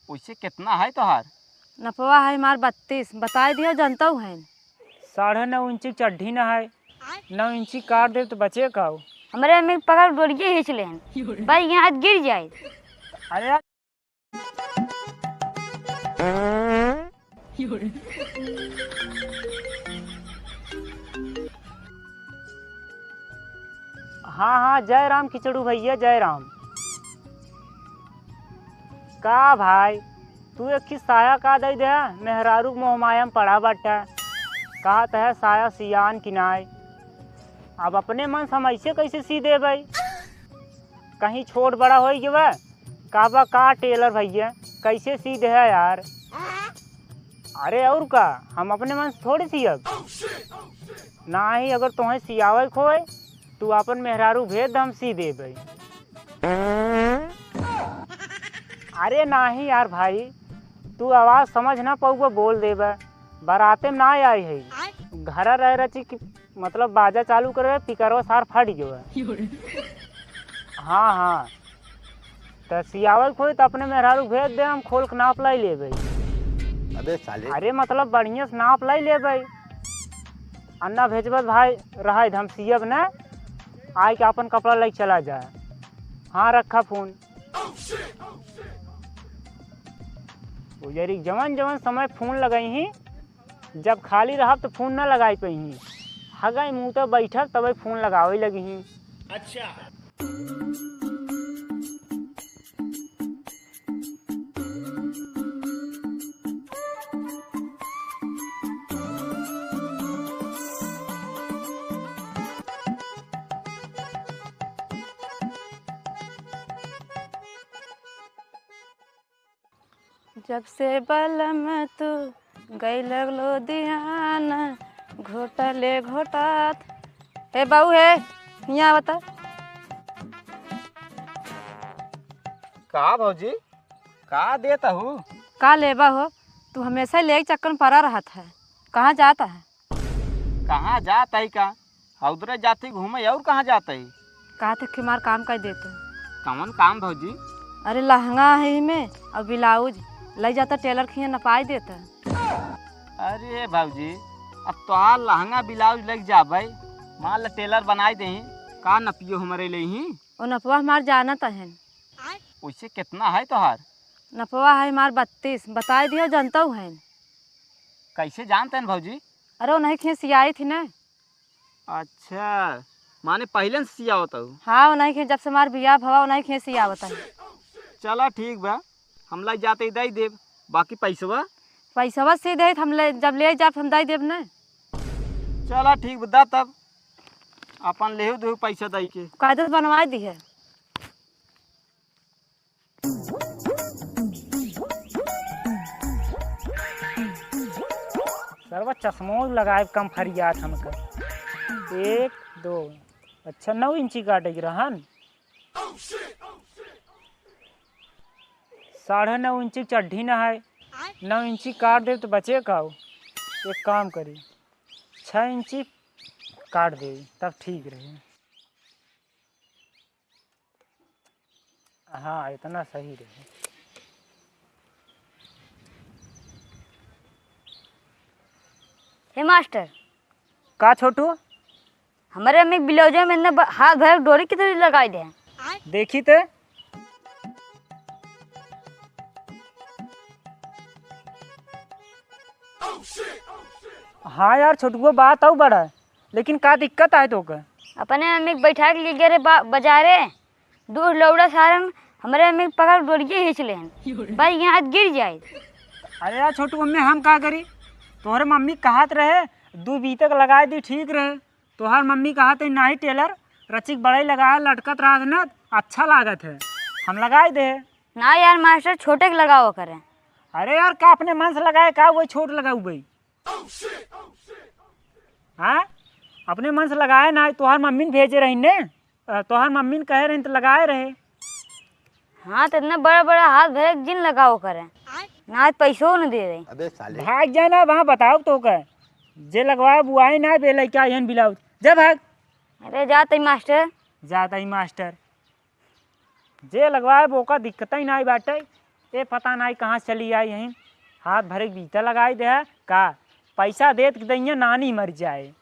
उससे कितना है तोहार? नपवा है हमार 32। बता दियो जनता है 9.5 इंची चड्ढी न है, 9 इंची काट दे तो बचे का। हमारे में पकड़ डोरिए खींच ले भाई यहाँ गिर जाए। अरे यार हाँ हाँ, जय राम खिचड़ू भैया, जय राम। का भाई तू एक ही साया का दे दे, मेहरारू मोहमाया में पड़ा बटा। कहत है साया सियान किनाए, अब अपने मन समझ कैसे सी दे भाई। कहीं छोट बड़ा हो गया कहबा का टेलर भैया कैसे सी दे है यार। अरे और का हम अपने मन से थोड़ी सियब ना ही, अगर तुम्हें सियावल खोए तू अपन मेहरारू भेज हम सी दे भाई। अरे नाही यार भाई, तू आवाज़ समझ ना पाऊगा बोल दे बाराते में ना आई है, घर रह रची कि मतलब बाजा चालू करे पिकरवा सार फट गयो। हाँ हाँ, तो सियावल खोई तो अपने मेहरारू भेज दे, हम खोल के नाप लाई ले भाई। अबे साले, अरे मतलब बढ़िया से नाप लाई ले भाई। अन्ना भेजबत भाई रहा हम सियब न आए के अपन कपड़ा ले चला जाए। हाँ रखा फोन। यारी जवन जवन समय फोन लगाई ही, जब खाली रहा तो फोन ना लगाई पही। हगाई मुँह तो बैठक तब फोन लगावे लगी ही। अच्छा जब से बलम तू गई लगलो ध्यान घोटले घोटात। हे बाबू है यहाँ बता। का भौजी का देता हूँ? का लेबा हो तू? हमेशा ले चक्कर में पड़ा रहता है। कहाँ जाता है? कहाँ जाता है का? उधर जाती घूमे और कहाँ जाता है? कहा थे कि मार काम कर देते। कौन काम भौजी? अरे लहंगा है में और ब्लाउज ले जाता टेलर खिया नपाई देता। अरे भौजी, अब तोहार लहंगा ब्लाउज लग जाबे, मान ला टेलर बनाई दे का नपियो हमारे ले ही। और नपवा हमार जानत है। उससे कितना है तोहार? नपवा है हमार 32। बता दियो जनता है। कैसे जानते हैं भौजी? अरे वो नहीं खिया सियाई थी ना। अच्छा, माने पहले से सिया होता हूँ। हाँ वो नहीं खिया, जब से हमार बियाह भवा वो नहीं खिया सियावता है। चला ठीक बा, हम ला जाते दे देव, बाकी पैसवा पैसा से दे हम ले, जब ले जा हम दे देव ना। चला ठीक बता, तब अपन ले दो पैसा दे के। कागज बनवा दी है। सरवा चश्मों लगाए कम फरियात हमका। 1 2 अच्छा 9 इंची काटे रहन। 9.5 इंची चड्ढी न है, 9 इंची काट दे तो बचे का। एक काम करी 6 इंची काट दे तब ठीक रहे। हाँ इतना सही रहे। हे मास्टर का छोटू? हमारे में ब्लाउज में मैंने हाथ भर डोरी की तरह लगाई दे। देखी ते हाँ यार छोटुआ बात आऊ बड़ा, लेकिन का दिक्कत आए तो का? अपने अम्मी के बैठा के ले गए रे बाजारे। दूर लौड़ा सारन हमारे अम्मी के पकड़ डोरिए खींच ले भाई यहाँ गिर जाए। अरे यार छोटू मम्मी हम का करी? तोहरे मम्मी कहत रहे 2 बीतक लगाए दी ठीक रहे। तोहर मम्मी कहत है नाही टेलर रचिक बड़ाई लगाया लटकत रहा न अच्छा लागत है, हम लगाए दे। ना यार मास्टर छोटे के लगाओ करे। अरे यार का अपने मन से लगाए का वही छोट लगाऊ भाई? हाँ अपने मन से लगाए ना, तोहर मम्मी ने भेजे रही ने, तोहर मम्मी ने कहे रही तो लगाए रहे। हाँ तो इतना बड़ा बड़ा हाथ भरे जिन लगाओ करे ना पैसों न दे रही। अबे साले, भाग जाए ना वहाँ बताओ तो का जे लगवाए बुआई ना बे लड़का यहन ब्लाउज जा भाग। अरे जाते मास्टर, जाता ही मास्टर जे लगवाए वो का दिक्कत ही ना बाटे। ये पता नहीं कहाँ चली आई यहीं, हाथ भरे बीता लगाई दे है का, पैसा देत दैया नानी मर जाए।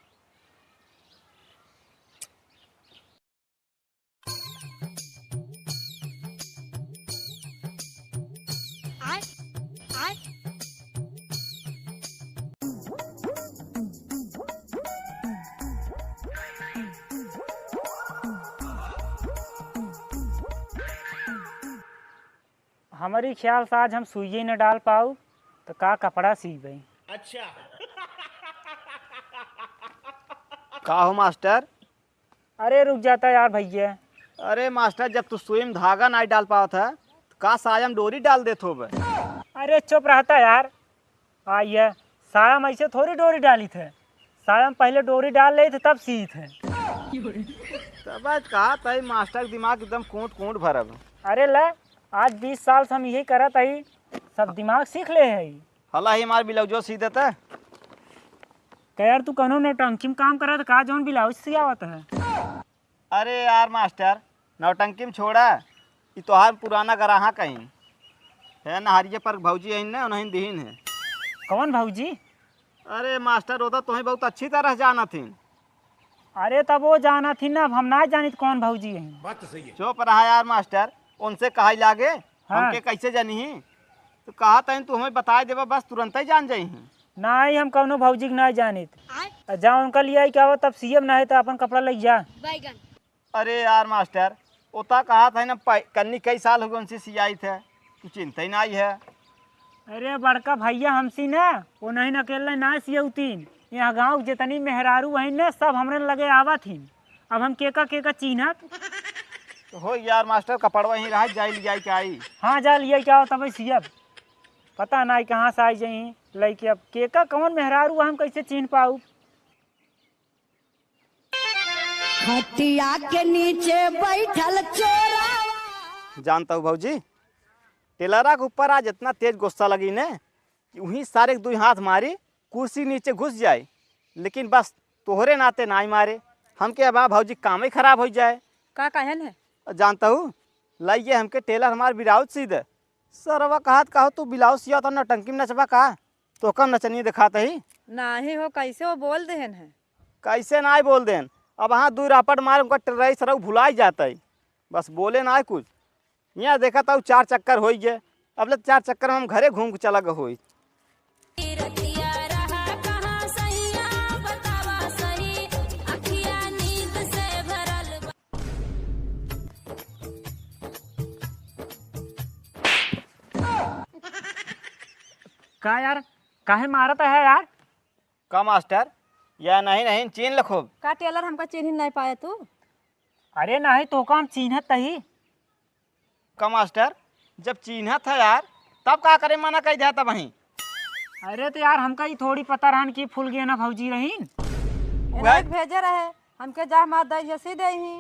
हमारी ख्याल से आज हम सुइये न डाल पाऊ तो का कपड़ा सीबे। का हो मास्टर? अरे रुक जाता यार भैया। अरे मास्टर, जब तू सुई में धागा नहीं डाल पावत है तो का साया में डोरी डाल देत होबे। अरे चुप रहता यार। आइए साया में ऐसे थोड़ी डोरी डाली थे, साया में पहले डोरी डाल ले थे तब सी थे। तब कहा तई मास्टर दिमाग एकदम कूट कूट भरब। अरे ले आज 20 साल से हम यही करत आई, सब दिमाग सीख ले है। हला ही हमार ब्लाउजो सी देता। यार तू कनो नौटंकी में काम करत का जौन ब्लाउज सियावत है। अरे यार मास्टर, नौटंकी में छोड़ा, ये तोहार पुराना गराहा कहीं है नहरिए पर भौजी है ना, उन्हें दीन है। कौन भौजी? अरे मास्टर वो तो तुम्हें बहुत अच्छी तरह जाना थी। अरे तब वो जाना थी ना, अब हम ना जानी कौन भौजी है। बात तो सही है। चुप रहा यार मास्टर, उनसे कहा लागे हाँ। हमके कैसे जानी ही, तो कहा था तू हमें बता देबा, बस तुरंत ही जान जाई। नहीं हम कौनो भौजी के ना जानी जा, उनका लिया क्या हो तब सीएम ना है तो अपन कपड़ा लग जा। अरे यार मास्टर, उता कहा था ना कन्नी कई साल हो गए उनसे सियाई थे, तू चिंता ही नहीं है। अरे बड़का भैया हमसी ना वो नहीं अकेला ना सियौतीन, यहाँ गाँव जितनी मेहरारू है ना सब हमरे लगे आवा थी। अब हम केका चिन्हत। तो हो यार मास्टर, कपड़वा ही रहा जाई लिया क्या आई। हाँ जा लिया क्या हो तब सियब, पता नहीं कहाँ से आई जाई लैके। अब केका कौन मेहरारू हम कैसे चिन्ह पाऊ। खटिया के नीचे बैठल चोरा। जानता हूँ भौजी, टेलरा के ऊपर आज इतना तेज गुस्सा लगी ने कि वहीं सारे दो हाथ मारी कुर्सी नीचे घुस जाए, लेकिन बस तोहरे नाते ना ही मारे। हम के अब भौजी काम ही खराब हो जाए। का कहन है? जानता हूँ लाइए हमके टेलर हमार ब्लाउज सी दे। सरवा कहत कहो तू ब्लाउज सिया तो नटंकी में नचबा का, तो कम नचनी दिखाता ही नहीं हो, कैसे वो बोल देहन है? कैसे ना बोल देन। अब हाँ दू रापट मार उनका ट्रेस सरऊ भुलाई जाता है, बस बोले ना कुछ। यहाँ देखा था 4 चक्कर हो गए, अब ले 4 चक्कर में हम घरे घूम के चला गए हो। का यार काहे मारत है यार? का मास्टर? या नहीं चीन लखो। का टेलर हमका चिन्ह नहीं पाया तू? अरे नहीं तो काम चिन्हत ही। का मास्टर, जब चिन्ह था यार तब का करे मना कह दिया तब वहीं। अरे तो यार हमका ही थोड़ी पता रहन कि फूल गया ना भौजी रही। इन्हें भेजे रहे हमके जा मार दई जैसे दे ही।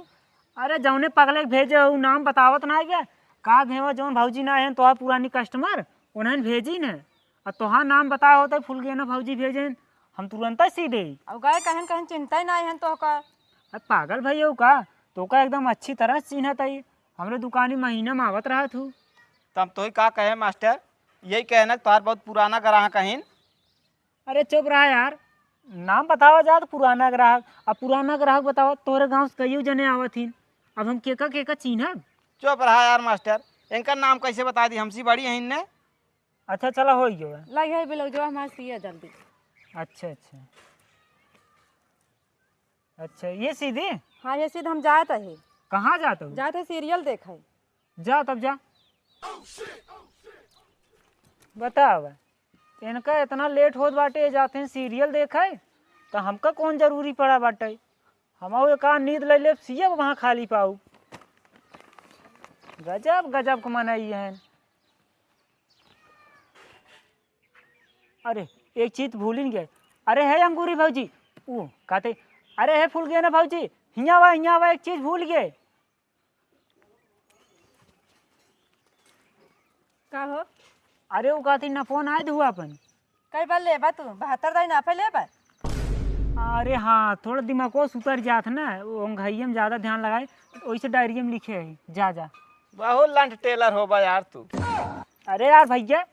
अरे जौने पगले के भेजे हो नाम बतावत ना गया का भेवा जौन भौजी ना है तो पुरानी कस्टमर उन्हें भेजी न, और तोहार नाम बताया होता फूल गया ना भौजी भेजे, हम तुरंत ही सी दे। अब गए कहन कहन चिंता ही नहीं है तो का। अब पागल भैया का तो का एकदम अच्छी तरह चिन्हत है, हमरे दुकानी महीना में आवत रहा थू। तब तो ही का कहे मास्टर, यही कहना तुम्हार बहुत पुराना ग्राहक कहीं। अरे चुप रहा यार, नाम बतावा जा तो पुराना ग्राहक, अब पुराना ग्राहक बतावा तोरे गाँव से कई जने आवत ही, अब हम केका चिन्हब। चुप रहा यार मास्टर, इनका नाम कैसे बता दी, हमसी बड़ी है इनने। अच्छा चला हो गया। लग है ब्लाउज हमारे सिया जल्दी। अच्छा अच्छा ये सीधी। हाँ ये सीधा हम जाते है। कहाँ जाते हो? जाते सीरियल देखे। जा तब जा। बताओ इनका इतना लेट होत बाटे जाते हैं सीरियल देखे, तो हमका कौन जरूरी पड़ा बाटे, हम एक नींद ले ले सिया वहाँ खाली पाऊ। गजब को मनाई है। अरे एक चीज भूल ही गए। अरे है अंगूरी भौजी वो कहते, अरे है फूल गया ना भौजी, हिया हुआ एक चीज भूल गए। का हो? अरे वो कहती ना फोन आए हुआ अपन कई बार लेबा तू 72 दाई ना पे लेबा। अरे हाँ थोड़ा दिमागो सुतर जात ना, वो घइया में ज़्यादा ध्यान लगाए वैसे डायरी में लिखे है। जा बहुत लंट टेलर हो बा यार तू। अरे यार भैया